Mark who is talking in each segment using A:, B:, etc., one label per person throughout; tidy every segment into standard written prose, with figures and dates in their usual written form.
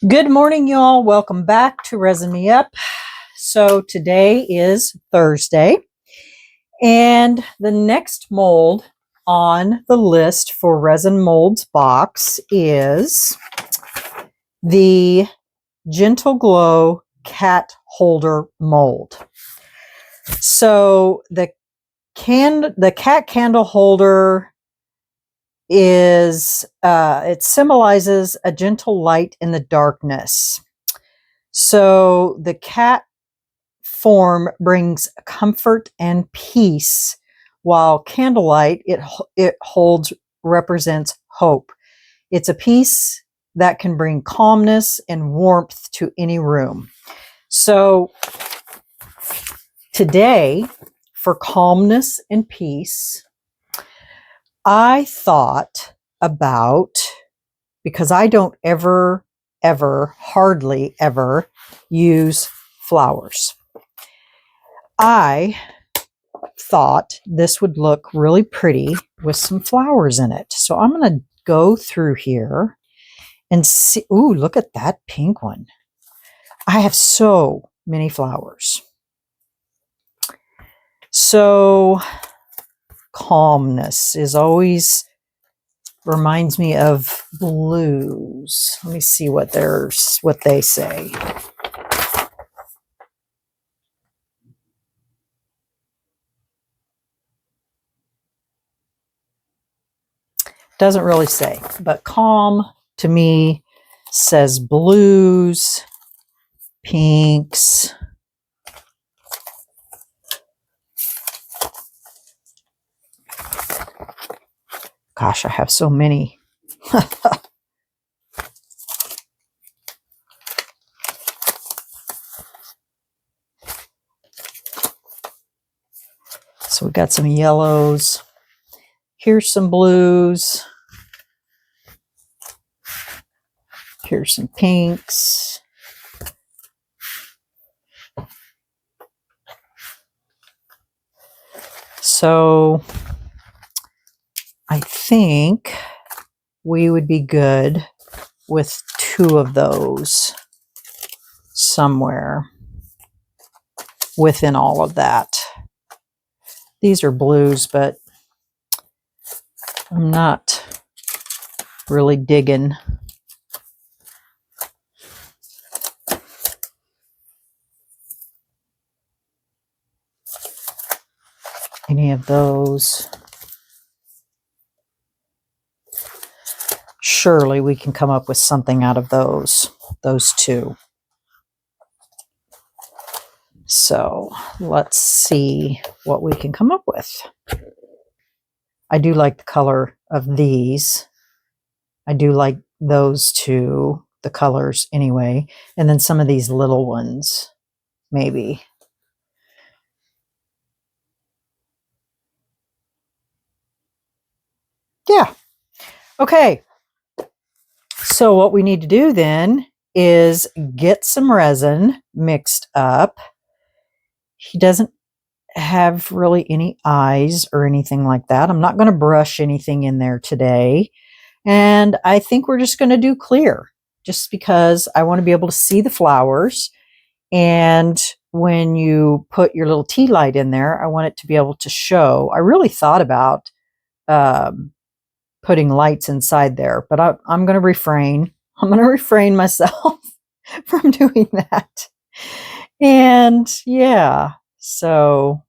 A: Good morning, y'all. Welcome back to Resin Me Up. So today is Thursday, and the next mold on the list for Resin Molds box is the Gentle Glow cat holder mold. So the cat candle holder is it symbolizes a gentle light in the darkness. So the cat form brings comfort and peace, while candlelight it holds represents hope. It's a piece that can bring calmness and warmth to any room. So today, for calmness and peace, I thought about, because I don't hardly ever use flowers. I thought this would look really pretty with some flowers in it. So I'm going to go through here and see. Ooh, look at that pink one. I have so many flowers. So calmness is always reminds me of blues. Let me see what they say. Doesn't really say, but calm to me says blues, pinks. Gosh, I have so many. So we got some yellows. Here's some blues. Here's some pinks. So I think we would be good with two of those somewhere within all of that. These are blues, but I'm not really digging any of those. Surely we can come up with something out of those two. So let's see what we can come up with. I do like the color of these. I do like those two, the colors anyway. And then some of these little ones, maybe. Yeah. Okay. So what we need to do then is get some resin mixed up. He doesn't have really any eyes or anything like that. I'm not going to brush anything in there today. And I think we're just going to do clear, just because I want to be able to see the flowers. And when you put your little tea light in there, I want it to be able to show. I really thought about putting lights inside there, but I'm going to refrain. I'm going to refrain myself from doing that. And yeah, so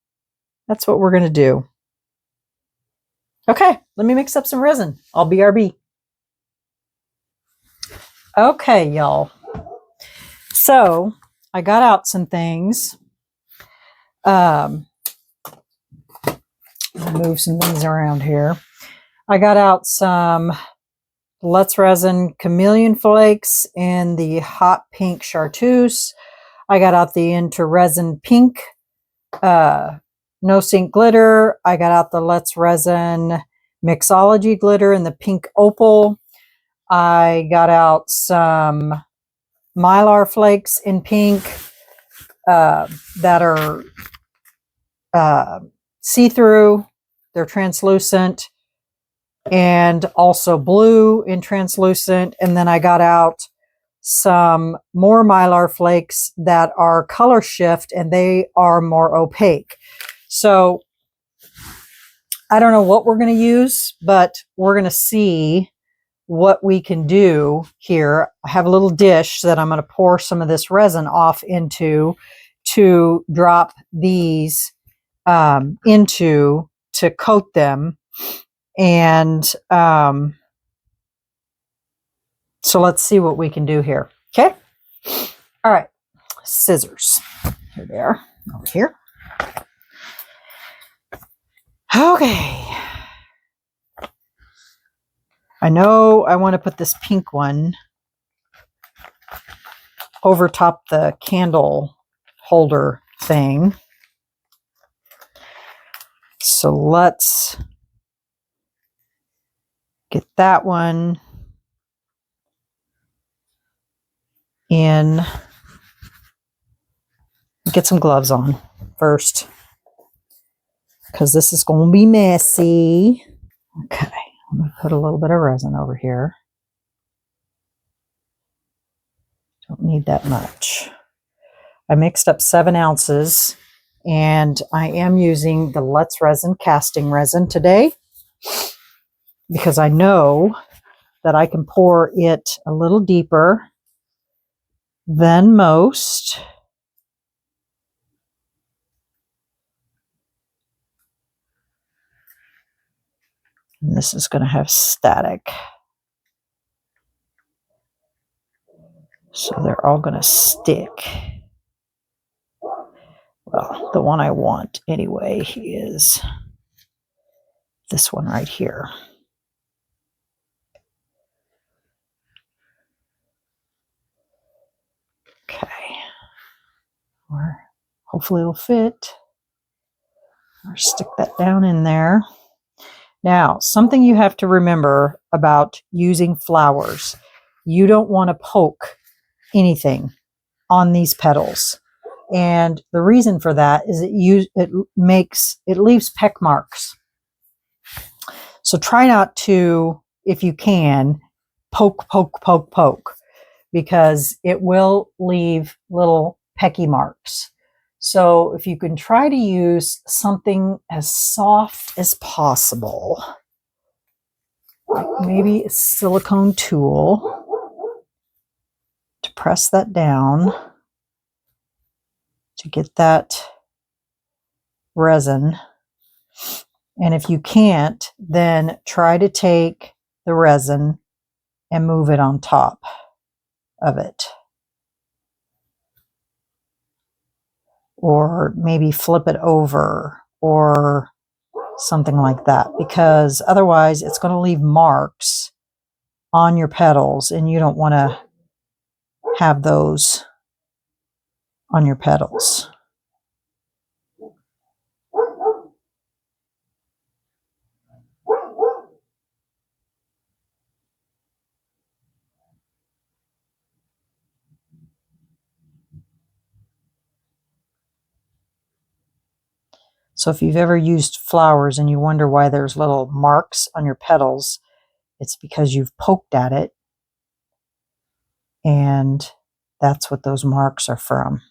A: that's what we're going to do. Okay, let me mix up some resin. I'll BRB. Okay, y'all. So I got out some things. I'll move some things around here. I got out some Let's Resin Chameleon Flakes in the hot pink chartreuse. I got out the Into Resin pink no sink glitter. I got out the Let's Resin Mixology glitter in the pink opal. I got out some Mylar flakes in pink that are see-through. They're translucent, and also blue in translucent. And then I got out some more Mylar flakes that are color shift and they are more opaque. So I don't know what we're going to use, but we're going to see what we can do here. I have a little dish that I'm going to pour some of this resin off into to drop these into to coat them. And so let's see what we can do here. Okay. All right. Scissors. Here they are. Over here. Okay. I know I want to put this pink one over top the candle holder thing. So let's get that one in. Get some gloves on first, because this is going to be messy. Okay, I'm going to put a little bit of resin over here. Don't need that much. I mixed up 7 ounces, and I am using the Let's Resin casting resin today because I know that I can pour it a little deeper than most. And this is going to have static. So they're all going to stick. Well, the one I want anyway is this one right here. Okay. Or hopefully it'll fit. Or stick that down in there. Now, something you have to remember about using flowers. You don't want to poke anything on these petals. And the reason for that is it leaves peck marks. So try not to, if you can, poke, because it will leave little pecky marks. So if you can try to use something as soft as possible, like maybe a silicone tool to press that down to get that resin. And if you can't, then try to take the resin and move it on top of it. Or maybe flip it over or something like that, because otherwise it's going to leave marks on your petals and you don't want to have those on your petals. So if you've ever used flowers and you wonder why there's little marks on your petals, it's because you've poked at it, and that's what those marks are from.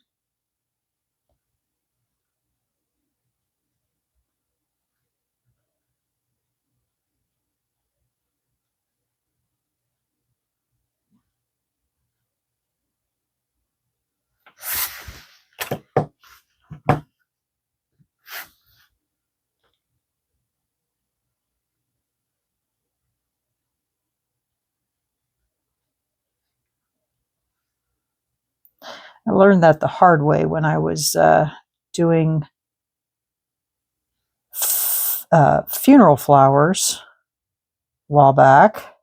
A: I learned that the hard way when I was doing funeral flowers a while back.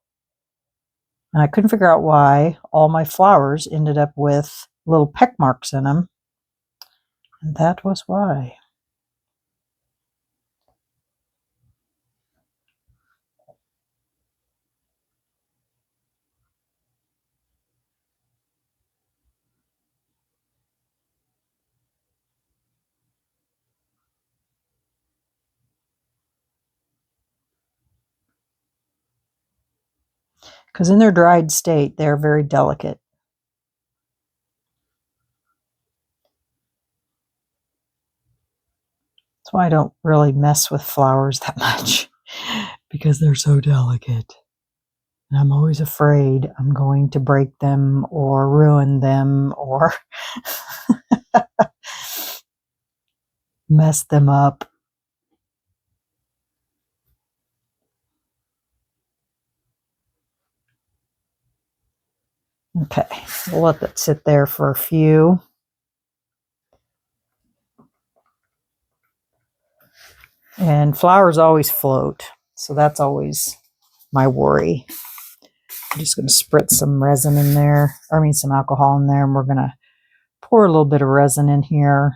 A: And I couldn't figure out why all my flowers ended up with little peck marks in them. And that was why. Because in their dried state, they're very delicate. why I don't really mess with flowers that much, because they're so delicate. And I'm always afraid I'm going to break them or ruin them or mess them up. Okay, we'll let that sit there for a few. And flowers always float, so that's always my worry. I'm just going to spritz some resin in there, or I mean some alcohol in there, and we're going to pour a little bit of resin in here.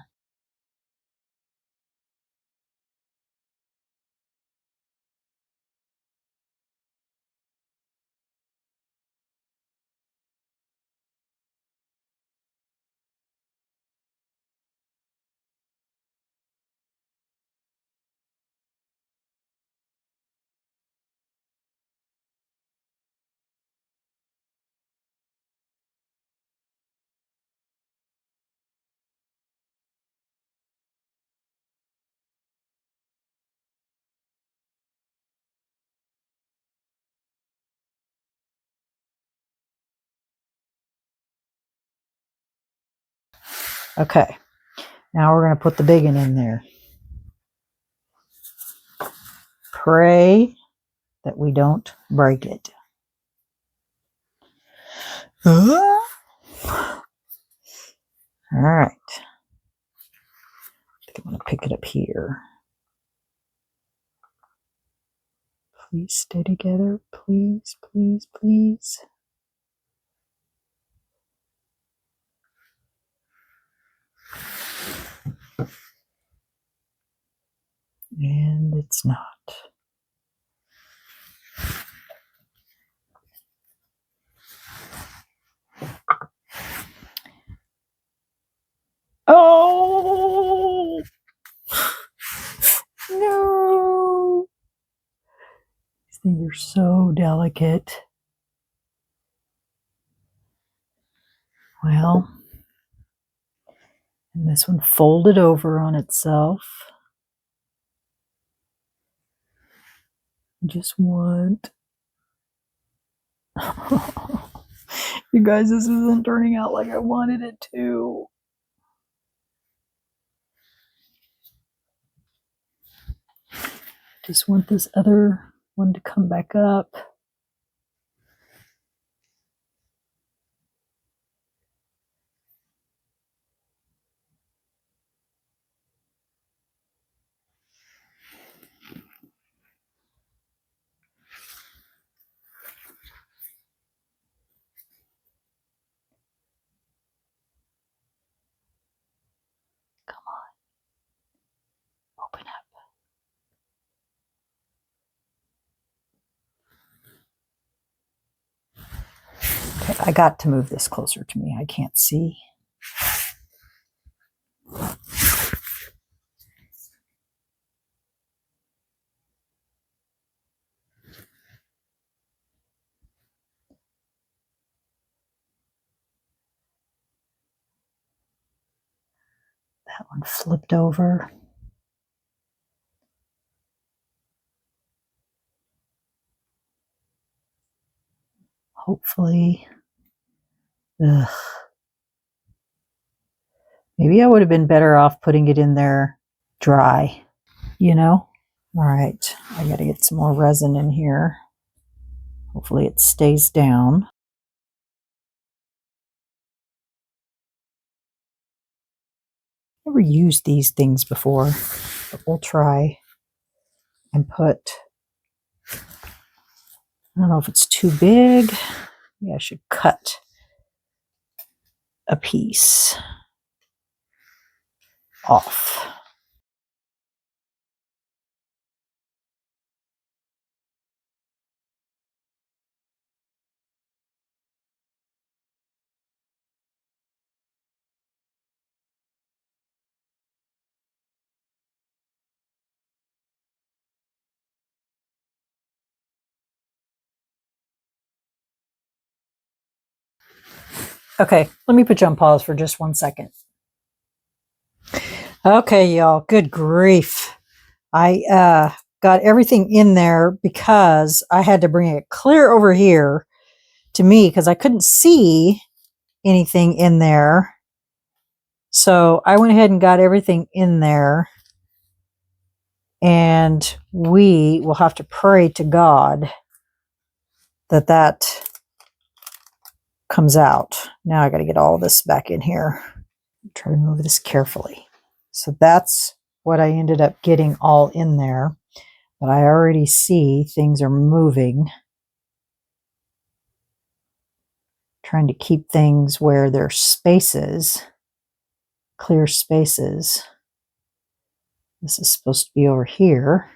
A: Okay, now we're going to put the big one in there. Pray that we don't break it. All right. I think I'm going to pick it up here. Please stay together. Please, please, please. And it's not. Oh! No! These things are so delicate. Well, and this one folded over on itself. I just want... You guys, this isn't turning out like I wanted it to. Just want this other one to come back up. Come on. Open up. Okay, I got to move this closer to me. I can't see. That one flipped over. Hopefully. Ugh. Maybe I would have been better off putting it in there dry, you know? All right, I got to get some more resin in here. Hopefully it stays down. Never used these things before, but we'll try and put, I don't know if it's too big. Maybe I should cut a piece off. Okay, let me put you on pause for just 1 second. Okay, y'all, good grief. I got everything in there because I had to bring it clear over here to me because I couldn't see anything in there. So I went ahead and got everything in there, and we will have to pray to God that that comes out. Now I got to get all this back in here. Try to move this carefully. So that's what I ended up getting all in there. But I already see things are moving. Trying to keep things where there's spaces, clear spaces. This is supposed to be over here.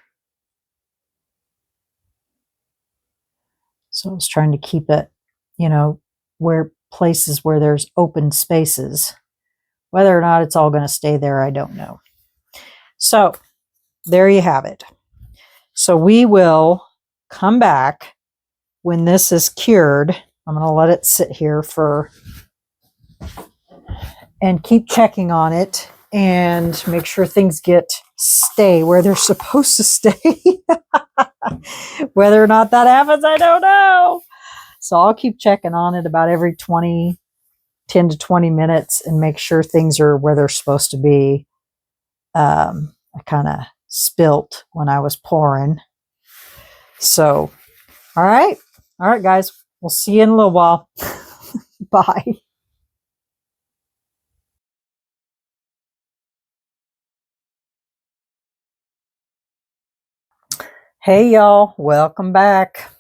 A: So I was trying to keep it, you know, where places where there's open spaces. Whether or not it's all going to stay there, I don't know. So there you have it. So we will come back when this is cured. I'm going to let it sit here and keep checking on it and make sure things stay where they're supposed to stay. Whether or not that happens, I don't know. So I'll keep checking on it about every 10 to 20 minutes and make sure things are where they're supposed to be. I kind of spilt when I was pouring. So, all right, guys, we'll see you in a little while. Bye. Hey, y'all, welcome back.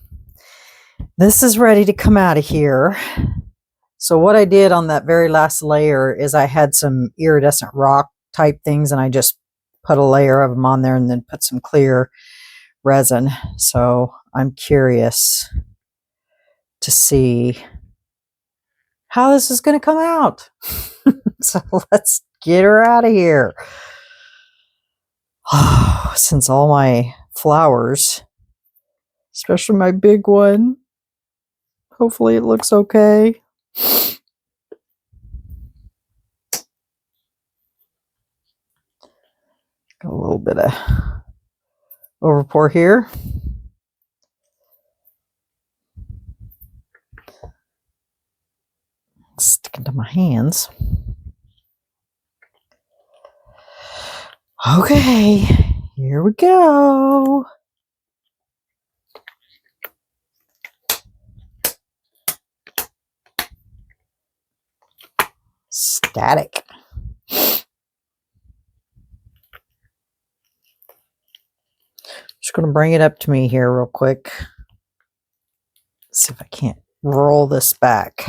A: This is ready to come out of here. So what I did on that very last layer is I had some iridescent rock type things, and I just put a layer of them on there and then put some clear resin. So I'm curious to see how this is going to come out. So let's get her out of here. Since all my flowers, especially my big one, hopefully it looks okay. Got a little bit of overpour here. Sticking to my hands. Okay, here we go. Static. Just going to bring it up to me here real quick. See if I can't roll this back.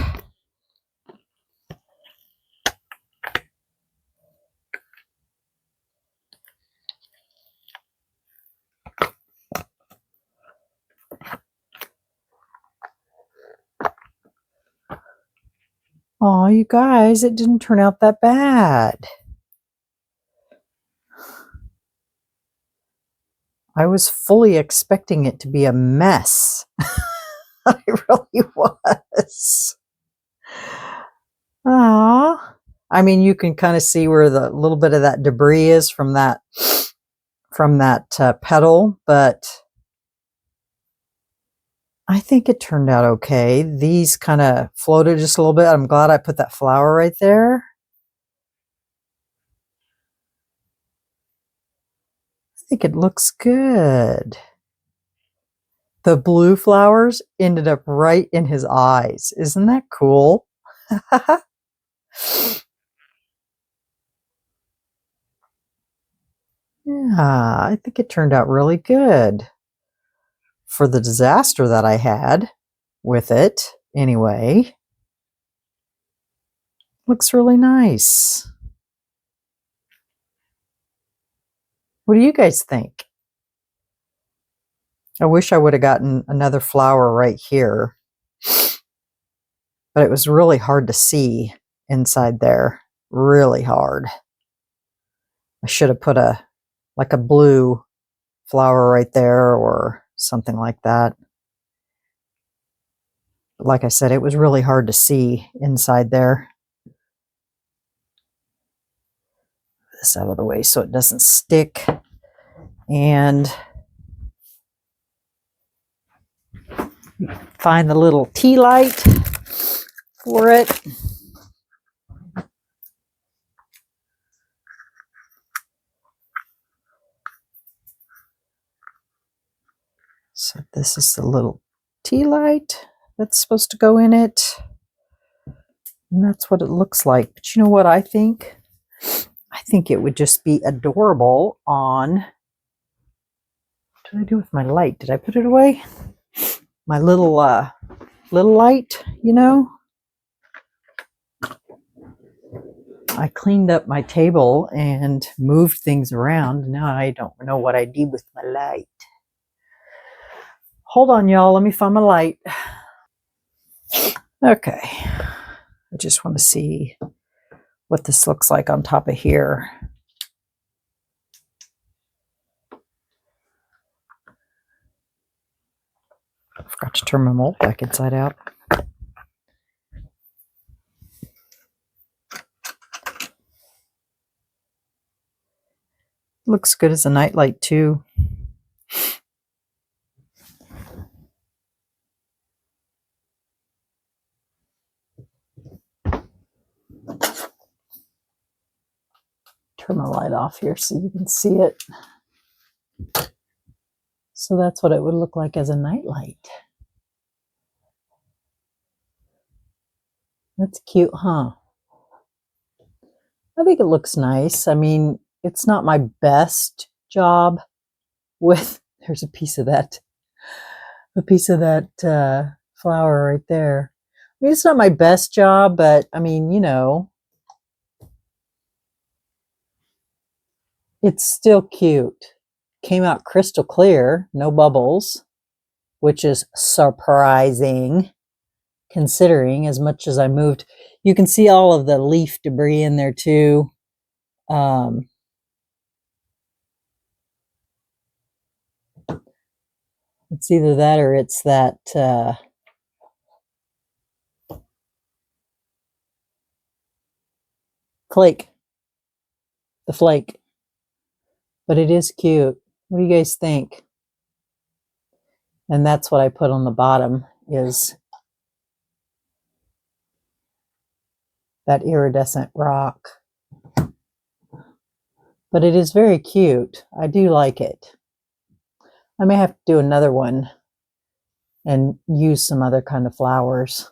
A: Oh, you guys, it didn't turn out that bad. I was fully expecting it to be a mess. I really was. Aww. I mean, you can kind of see where the little bit of that debris is from that petal, but I think it turned out okay. These kind of floated just a little bit. I'm glad I put that flower right there. I think it looks good. The blue flowers ended up right in his eyes. Isn't that cool? Yeah, I think it turned out really good for the disaster that I had with it. Anyway, looks really nice. What do you guys think? I wish I would have gotten another flower right here, but it was really hard to see inside there. Really hard. I should have put like a blue flower right there or something like that. But like I said, it was really hard to see inside there. this out of the way so it doesn't stick. And find the little tea light for it. So this is the little tea light that's supposed to go in it. And that's what it looks like. But you know what I think? I think it would just be adorable on... What did I do with my light? Did I put it away? My little light, you know? I cleaned up my table and moved things around. Now I don't know what I did with my light. Hold on, y'all. Let me find my light. Okay. I just want to see what this looks like on top of here. I forgot to turn my mold back inside out. Looks good as a nightlight too. Turn my light off here so you can see it. So that's what it would look like as a nightlight. That's cute, huh? I think it looks nice. I mean, it's not my best job with, there's a piece of that flower right there. I mean, it's not my best job, but I mean, you know, it's still cute. Came out crystal clear, no bubbles, which is surprising considering as much as I moved. You can see all of the leaf debris in there too. It's either that or it's that flake. The flake. But it is cute. What do you guys think? And that's what I put on the bottom, is that iridescent rock. But it is very cute. I do like it. I may have to do another one and use some other kind of flowers.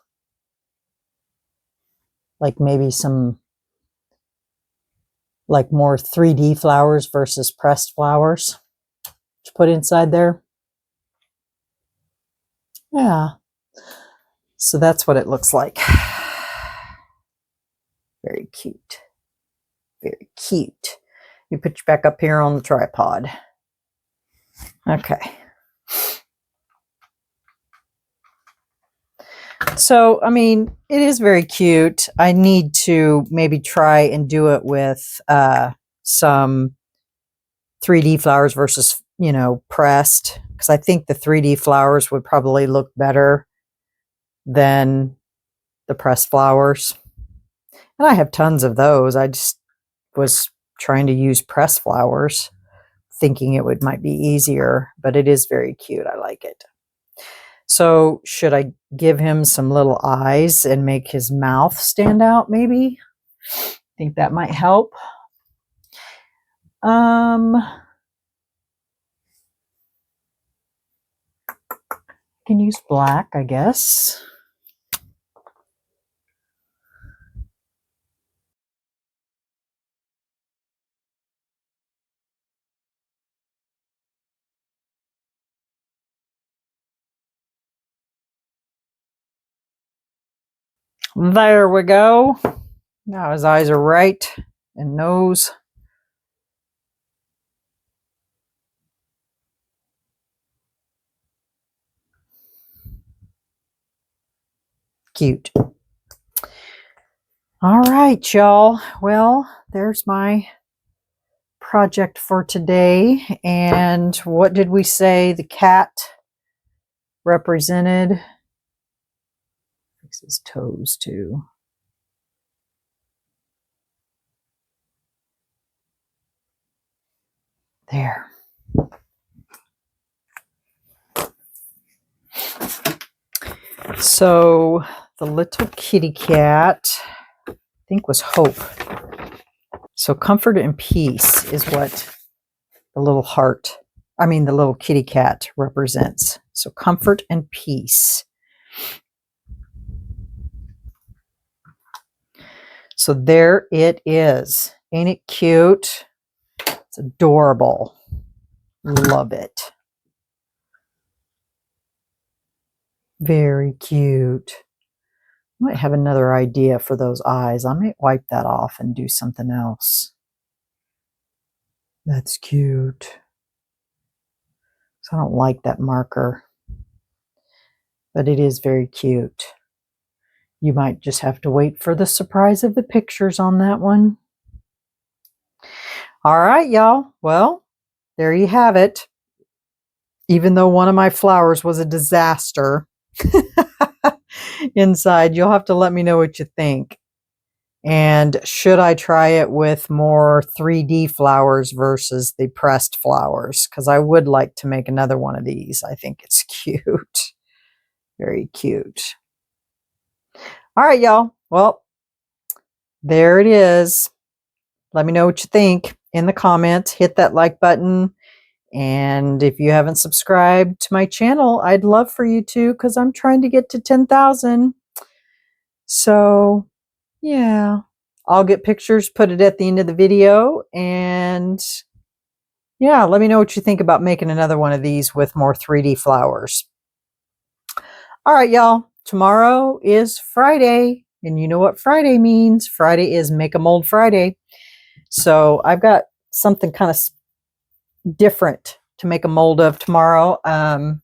A: Like maybe some, like more 3D flowers versus pressed flowers to put inside there. Yeah. So that's what it looks like. Very cute. Very cute. You put you back up here on the tripod. Okay. So, I mean, it is very cute. I need to maybe try and do it with some 3D flowers versus, you know, pressed. Because I think the 3D flowers would probably look better than the pressed flowers. And I have tons of those. I just was trying to use pressed flowers, thinking it might be easier, but it is very cute. I like it. So should I give him some little eyes and make his mouth stand out maybe? I think that might help. Can use black, I guess. There we go. Now his eyes are right and nose. Cute. All right, y'all. Well, there's my project for today. And what did we say the cat represented? Fix his toes, too. There. So the little kitty cat, I think, was Hope. So comfort and peace is what the little heart, the little kitty cat represents. So comfort and peace. So there it is. Ain't it cute? It's adorable. Love it. Very cute. I might have another idea for those eyes. I might wipe that off and do something else. That's cute. So I don't like that marker, but it is very cute. You might just have to wait for the surprise of the pictures on that one. All right, y'all. Well, there you have it. Even though one of my flowers was a disaster inside, you'll have to let me know what you think. And should I try it with more 3D flowers versus the pressed flowers? Because I would like to make another one of these. I think it's cute. Very cute. All right, y'all. Well, there it is. Let me know what you think in the comments. Hit that like button. And if you haven't subscribed to my channel, I'd love for you to, because I'm trying to get to 10,000. So, yeah. I'll get pictures, put it at the end of the video. And yeah, let me know what you think about making another one of these with more 3D flowers. All right, y'all. Tomorrow is Friday. And you know what Friday means. Friday is Make a Mold Friday. So I've got something kind of different to make a mold of tomorrow. I'm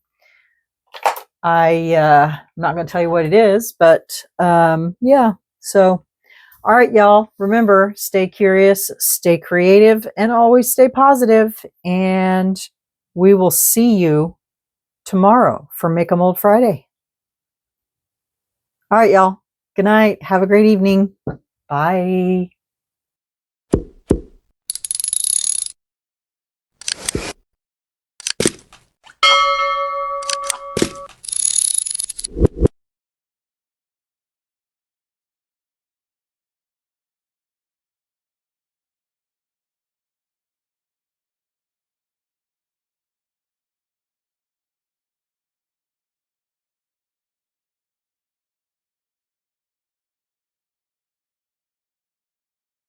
A: not going to tell you what it is, but yeah. So, all right, y'all. Remember, stay curious, stay creative, and always stay positive. And we will see you tomorrow for Make a Mold Friday. All right, y'all. Good night. Have a great evening. Bye.